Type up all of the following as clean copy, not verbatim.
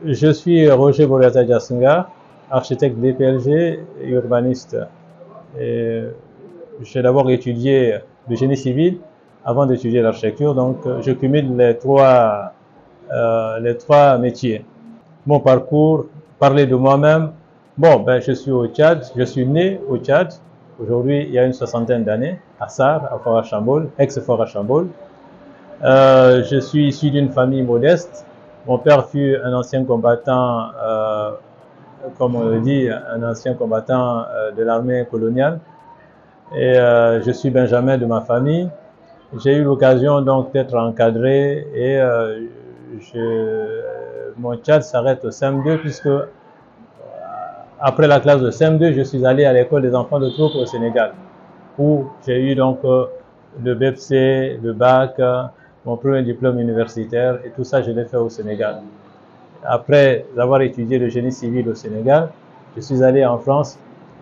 Je suis Roger Bourata Jassinga, architecte DPLG et urbaniste. Et j'ai d'abord étudié le génie civil avant d'étudier l'architecture, donc je cumule les trois métiers. Mon parcours, parler de moi-même. Bon, ben, je suis au Tchad, je suis né au Tchad. Aujourd'hui, il y a une soixantaine d'années, à Sar, à Fora-Chambol, ex-Fora-Chambol. Je suis issu d'une famille modeste. Mon père fut un ancien combattant, comme on le dit, un ancien combattant de l'armée coloniale. Et je suis benjamin de ma famille. J'ai eu l'occasion donc d'être encadré et mon Tchad s'arrête au CM2 puisque après la classe de CM2, je suis allé à l'école des enfants de troupe au Sénégal où j'ai eu donc le BEPC, le bac, mon premier diplôme universitaire et tout ça je l'ai fait au Sénégal. Après avoir étudié le génie civil au Sénégal, je suis allé en France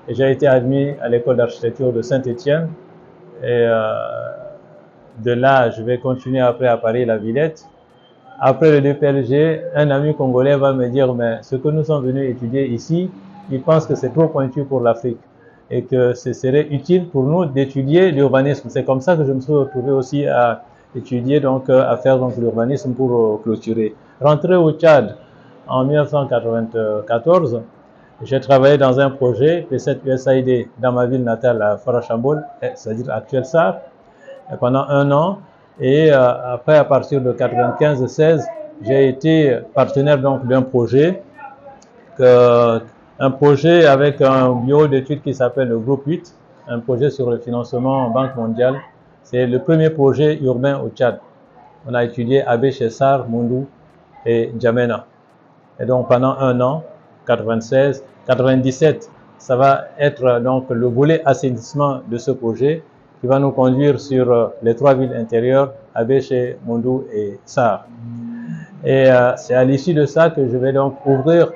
et j'ai été admis à l'école d'architecture de Saint-Étienne et de là je vais continuer après à Paris-La Villette. Après le DPLG, un ami congolais va me dire mais ce que nous sommes venus étudier ici, il pense que c'est trop pointu pour l'Afrique et que ce serait utile pour nous d'étudier l'urbanisme. C'est comme ça que je me suis retrouvé aussi à étudier, donc à faire donc l'urbanisme pour clôturer. Rentré au Tchad en 1994, j'ai travaillé dans un projet P7 USAID dans ma ville natale à Fora-Chambol, c'est-à-dire actuel SAR, pendant un an. Et après, à partir de 95-16, j'ai été partenaire donc d'un projet un projet avec un bureau d'études qui s'appelle le groupe 8, un projet sur le financement en Banque mondiale. C'est le premier projet urbain au Tchad. On a étudié Abbé Chessar, Moundou et Djamena. Et donc pendant un an, 96, 97, ça va être donc le volet assainissement de ce projet qui va nous conduire sur les trois villes intérieures, Abéché, Moundou et Sar. Et c'est à l'issue de ça que je vais donc ouvrir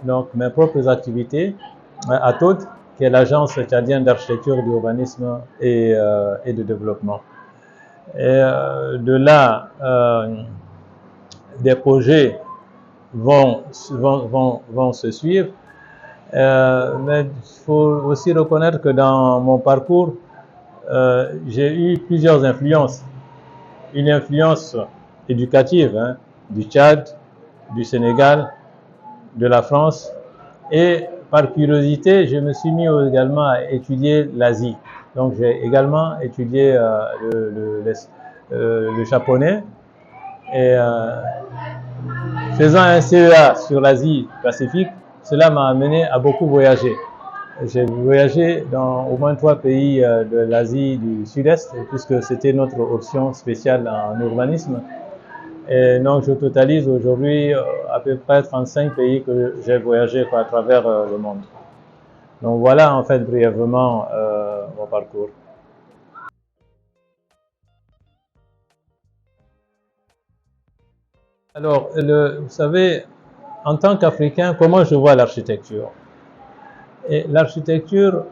donc mes propres activités à TOD, qui est l'agence tchadienne d'architecture, d'urbanisme et de développement. Et de là, des projets vont se suivre. Mais il faut aussi reconnaître que dans mon parcours, j'ai eu plusieurs influences. Une influence éducative du Tchad, du Sénégal, de la France. Et par curiosité, je me suis mis également à étudier l'Asie. Donc j'ai également étudié le japonais. Et faisant un CEA sur l'Asie Pacifique, cela m'a amené à beaucoup voyager. J'ai voyagé dans au moins 3 pays de l'Asie du Sud-Est, puisque c'était notre option spéciale en urbanisme. Et donc je totalise aujourd'hui à peu près 35 pays que j'ai voyagé à travers le monde. Donc voilà en fait brièvement mon parcours. Alors, vous savez, en tant qu'Africain, comment je vois l'architecture? Et l'architecture,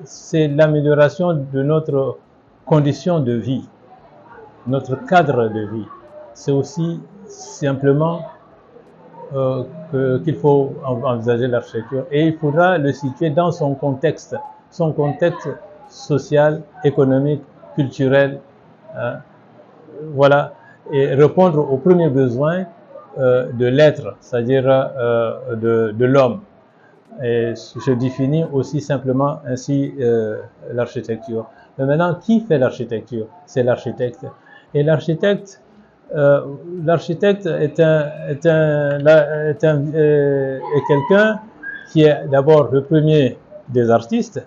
c'est l'amélioration de notre condition de vie, notre cadre de vie. C'est aussi simplement qu'il faut envisager l'architecture et il faudra le situer dans son contexte social, économique, culturel, voilà, et répondre aux premiers besoins de l'être, c'est-à-dire de l'homme. Et je définis aussi simplement ainsi l'architecture. Mais maintenant, qui fait l'architecture? C'est l'architecte. Et l'architecte est quelqu'un qui est d'abord le premier des artistes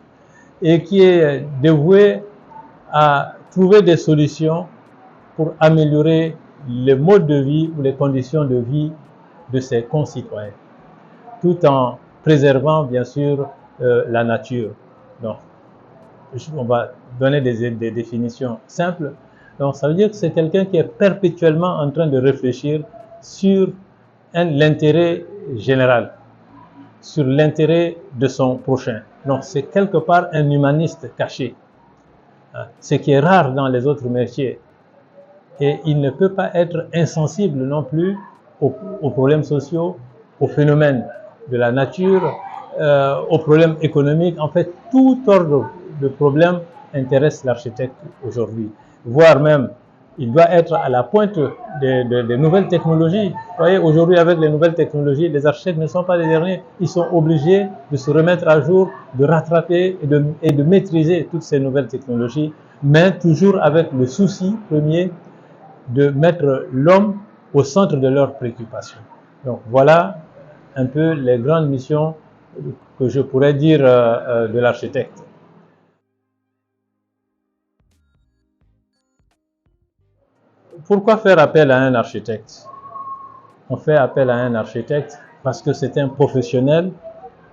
et qui est dévoué à trouver des solutions pour améliorer les modes de vie ou les conditions de vie de ses concitoyens, tout en préservant bien sûr la nature. Donc, on va donner des définitions simples. Donc, ça veut dire que c'est quelqu'un qui est perpétuellement en train de réfléchir sur l'intérêt général, sur l'intérêt de son prochain. Donc, c'est quelque part un humaniste caché, ce qui est rare dans les autres métiers. Et il ne peut pas être insensible non plus aux problèmes sociaux, aux phénomènes de la nature, aux problèmes économiques. En fait, tout ordre de problème intéresse l'architecte aujourd'hui, voire même il doit être à la pointe des nouvelles technologies. Vous voyez, aujourd'hui, avec les nouvelles technologies, les architectes ne sont pas les derniers. Ils sont obligés de se remettre à jour, de rattraper et de maîtriser toutes ces nouvelles technologies, mais toujours avec le souci premier de mettre l'homme au centre de leurs préoccupations. Donc voilà un peu les grandes missions que je pourrais dire de l'architecte. Pourquoi faire appel à un architecte? On fait appel à un architecte parce que c'est un professionnel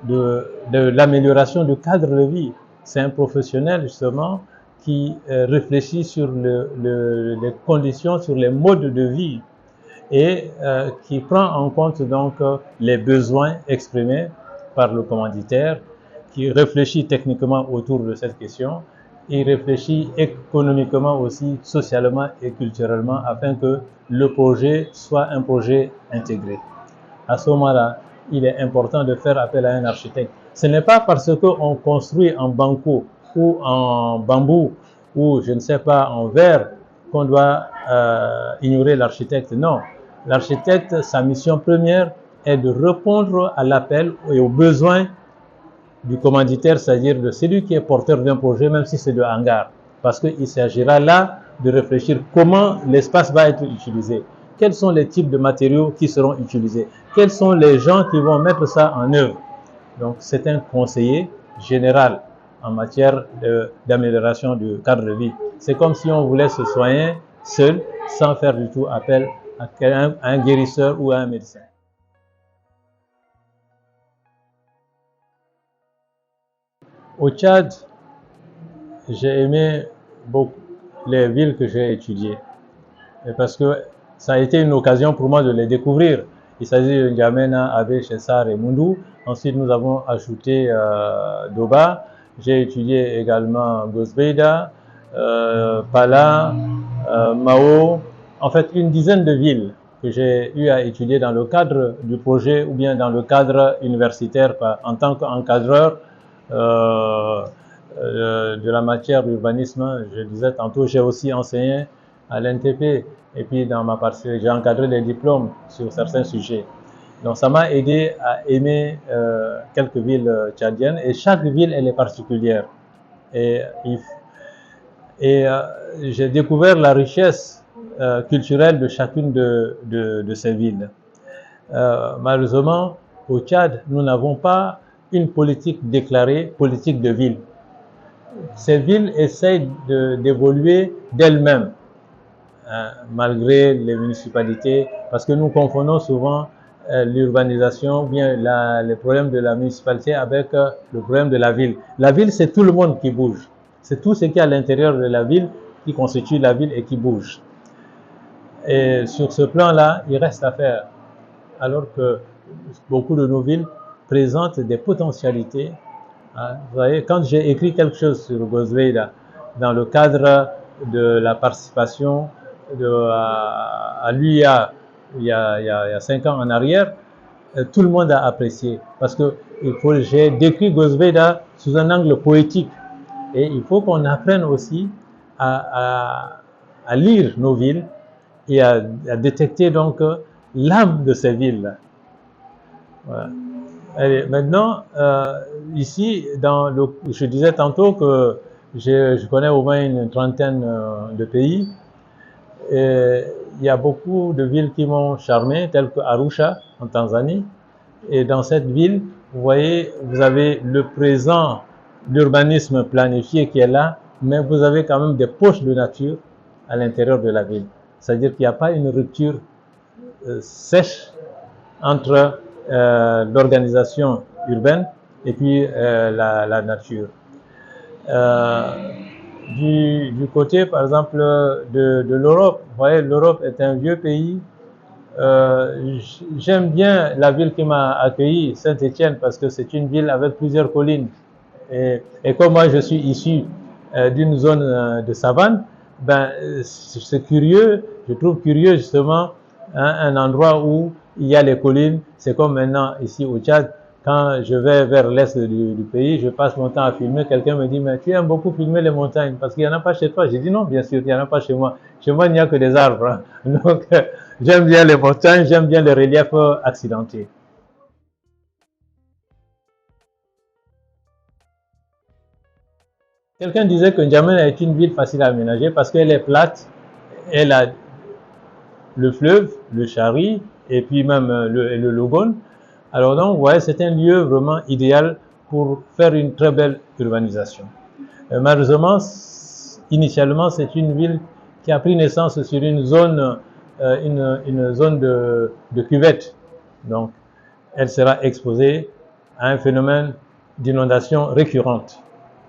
de l'amélioration du cadre de vie. C'est un professionnel justement qui réfléchit sur les conditions, sur les modes de vie et qui prend en compte donc les besoins exprimés par le commanditaire, qui réfléchit techniquement autour de cette question. Il réfléchit économiquement aussi, socialement et culturellement afin que le projet soit un projet intégré. À ce moment-là, il est important de faire appel à un architecte. Ce n'est pas parce qu'on construit en banco ou en bambou ou je ne sais pas en verre qu'on doit ignorer l'architecte. Non, l'architecte, sa mission première est de répondre à l'appel et aux besoins du commanditaire, c'est-à-dire de celui qui est porteur d'un projet, même si c'est de hangar. Parce qu'il s'agira là de réfléchir comment l'espace va être utilisé. Quels sont les types de matériaux qui seront utilisés? Quels sont les gens qui vont mettre ça en œuvre? Donc, c'est un conseiller général en matière d'amélioration du cadre de vie. C'est comme si on voulait se soigner seul, sans faire du tout appel à un guérisseur ou à un médecin. Au Tchad, j'ai aimé beaucoup les villes que j'ai étudiées. Parce que ça a été une occasion pour moi de les découvrir. Il s'agit de N'Djamena, Abe, Chessar et Moundou. Ensuite, nous avons ajouté Doba. J'ai étudié également Gosbeida, Pala, Mao. En fait, une dizaine de villes que j'ai eu à étudier dans le cadre du projet ou bien dans le cadre universitaire en tant qu'encadreur de la matière d'urbanisme. Je disais tantôt, j'ai aussi enseigné à l'NTP et puis dans ma partie, j'ai encadré des diplômes sur certains sujets. Donc ça m'a aidé à aimer quelques villes tchadiennes et chaque ville elle est particulière. Et j'ai découvert la richesse culturelle de chacune de ces villes. Malheureusement, au Tchad, nous n'avons pas une politique déclarée, politique de ville. Ces villes essayent d'évoluer d'elles-mêmes, malgré les municipalités, parce que nous confondons souvent l'urbanisation, bien les problèmes de la municipalité avec le problème de la ville. La ville, c'est tout le monde qui bouge. C'est tout ce qui est à l'intérieur de la ville qui constitue la ville et qui bouge. Et sur ce plan-là, il reste à faire. Alors que beaucoup de nos villes présentent des potentialités. Vous voyez, quand j'ai écrit quelque chose sur Gosbeida, dans le cadre de la participation à l'UIA il y a 5 ans en arrière, tout le monde a apprécié. Parce que j'ai décrit Gosbeida sous un angle poétique. Et il faut qu'on apprenne aussi à lire nos villes et à détecter donc l'âme de ces villes. Voilà. Allez, maintenant, ici, je disais tantôt que je connais au moins une trentaine de pays. Et il y a beaucoup de villes qui m'ont charmé, telles que Arusha, en Tanzanie. Et dans cette ville, vous voyez, vous avez le présent, l'urbanisme planifié qui est là, mais vous avez quand même des poches de nature à l'intérieur de la ville. C'est-à-dire qu'il n'y a pas une rupture sèche entre l'organisation urbaine et puis la nature. Du côté, par exemple, de l'Europe, vous voyez, l'Europe est un vieux pays. J'aime bien la ville qui m'a accueilli, Saint-Étienne, parce que c'est une ville avec plusieurs collines. Et comme moi, je suis issu d'une zone de savane, ben, c'est curieux, je trouve curieux justement un endroit où il y a les collines. C'est comme maintenant ici au Tchad, quand je vais vers l'est du pays, je passe mon temps à filmer. Quelqu'un me dit, mais tu aimes beaucoup filmer les montagnes parce qu'il n'y en a pas chez toi. J'ai dit non, bien sûr, il n'y en a pas chez moi. Chez moi, il n'y a que des arbres. Hein. Donc, j'aime bien les montagnes, j'aime bien les reliefs accidentés. Quelqu'un disait que N'Djamena est une ville facile à aménager parce qu'elle est plate, elle a le fleuve, le Chari, et puis même le Logone. Alors donc, vous voyez, c'est un lieu vraiment idéal pour faire une très belle urbanisation. Malheureusement, initialement, c'est une ville qui a pris naissance sur une zone, une zone de cuvette. Donc, elle sera exposée à un phénomène d'inondation récurrente.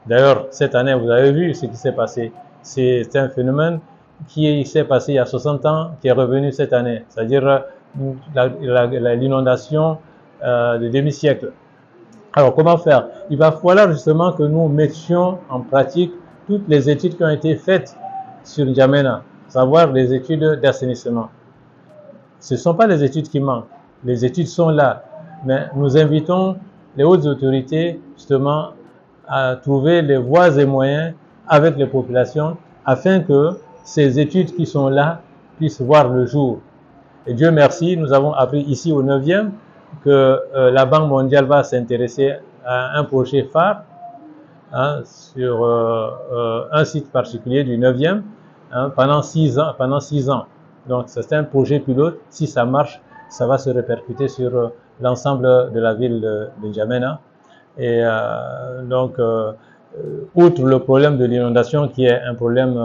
D'ailleurs, cette année, vous avez vu ce qui s'est passé. C'est un phénomène qui s'est passé il y a 60 ans, qui est revenu cette année, c'est-à-dire l'inondation de demi-siècle. Alors, comment faire? Il va falloir justement que nous mettions en pratique toutes les études qui ont été faites sur N'Djamena, savoir les études d'assainissement. Ce ne sont pas les études qui manquent, les études sont là, mais nous invitons les hautes autorités justement à trouver les voies et moyens avec les populations afin que ces études qui sont là puissent voir le jour. Et Dieu merci, nous avons appris ici au 9e que la Banque mondiale va s'intéresser à un projet phare hein, sur un site particulier du 9e hein, pendant 6 ans. Donc c'est un projet pilote. Si ça marche, ça va se répercuter sur l'ensemble de la ville de N'Djamena. Et donc, outre le problème de l'inondation qui est un problème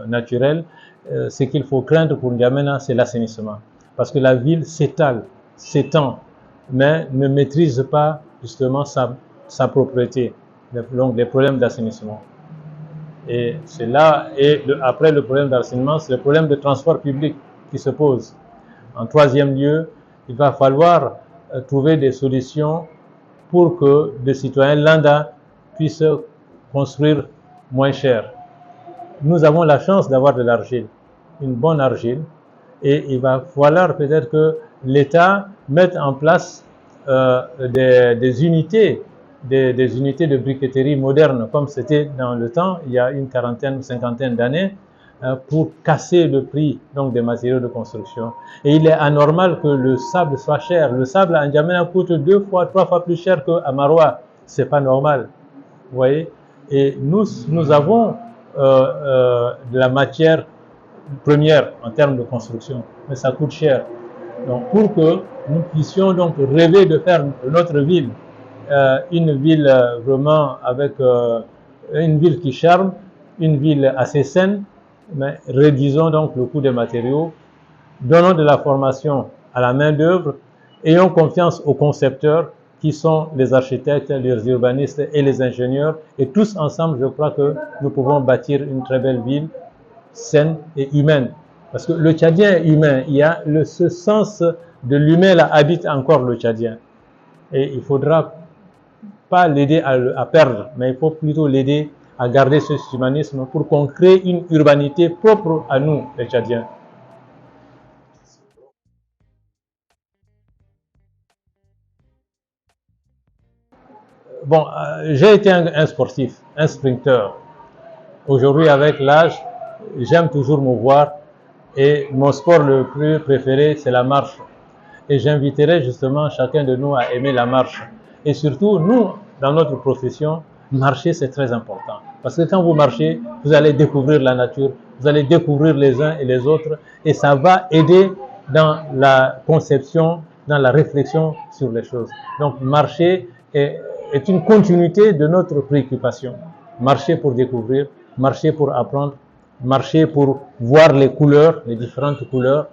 naturel, ce qu'il faut craindre pour N'Djamena, c'est l'assainissement. Parce que la ville s'étale, s'étend, mais ne maîtrise pas justement sa propriété. Donc, les problèmes d'assainissement. Et c'est là, et après le problème d'assainissement, c'est le problème de transport public qui se pose. En troisième lieu, il va falloir trouver des solutions pour que les citoyens lambda puissent construire moins cher. Nous avons la chance d'avoir de l'argile, une bonne argile, et il va falloir peut-être que l'État mette en place des unités, des unités de briqueterie modernes, comme c'était dans le temps, il y a une quarantaine ou cinquantaine d'années, pour casser le prix donc des matériaux de construction. Et il est anormal que le sable soit cher. Le sable à N'Djamena coûte 2 fois, 3 fois plus cher qu'à Maroua. C'est pas normal. Vous voyez? Et nous avons de la matière première en termes de construction, mais ça coûte cher. Donc pour que nous puissions donc rêver de faire notre ville une ville vraiment avec une ville qui charme, une ville assez saine, mais réduisons donc le coût des matériaux, donnons de la formation à la main d'œuvre, ayons confiance aux concepteurs qui sont les architectes, les urbanistes et les ingénieurs, et tous ensemble, je crois que nous pouvons bâtir une très belle ville, saine et humaine. Parce que le Tchadien est humain, il y a ce sens de l'humain là habite encore le Tchadien. Et il faudra pas l'aider à perdre, mais il faut plutôt l'aider à garder ce humanisme pour qu'on crée une urbanité propre à nous, les Tchadiens. Bon, j'ai été un sportif, un sprinter. Aujourd'hui, avec l'âge, j'aime toujours me voir et mon sport le plus préféré, c'est la marche. Et j'inviterai justement chacun de nous à aimer la marche. Et surtout, nous, dans notre profession, marcher, c'est très important. Parce que quand vous marchez, vous allez découvrir la nature, vous allez découvrir les uns et les autres, et ça va aider dans la conception, dans la réflexion sur les choses. Donc, marcher est une continuité de notre préoccupation. Marcher pour découvrir, marcher pour apprendre, marcher pour voir les couleurs, les différentes couleurs,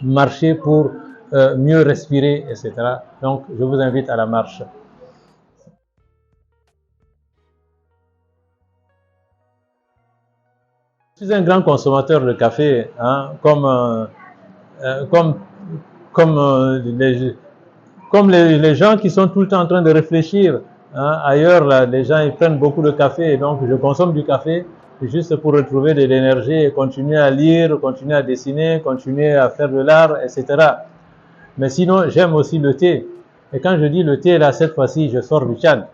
marcher pour mieux respirer, etc. Donc, je vous invite à la marche. Je suis un grand consommateur de café, hein, comme, comme les gens qui sont tout le temps en train de réfléchir. Hein. Ailleurs, là, les gens ils prennent beaucoup de café, et donc je consomme du café juste pour retrouver de l'énergie et continuer à lire, continuer à dessiner, continuer à faire de l'art, etc. Mais sinon, j'aime aussi le thé. Et quand je dis le thé, là, cette fois-ci, je sors du Tchad,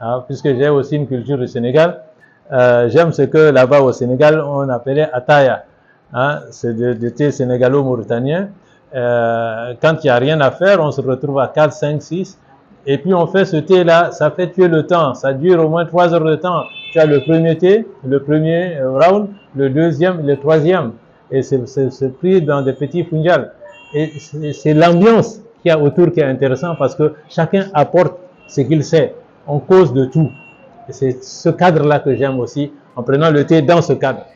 hein, puisque j'ai aussi une culture du Sénégal. J'aime ce que là-bas au Sénégal, on appelait ataya. Hein, c'est de thé sénégalo-mauritanien. Quand il n'y a rien à faire, on se retrouve à 4, 5, 6. Et puis on fait ce thé-là, ça fait tuer le temps. Ça dure au moins 3 heures de temps. Tu as le premier thé, le premier round, le deuxième, le troisième. Et c'est pris dans des petits funjals. Et c'est l'ambiance qu'il y a autour qui est intéressant parce que chacun apporte ce qu'il sait. On cause de tout. Et c'est ce cadre-là que j'aime aussi, en prenant le thé dans ce cadre.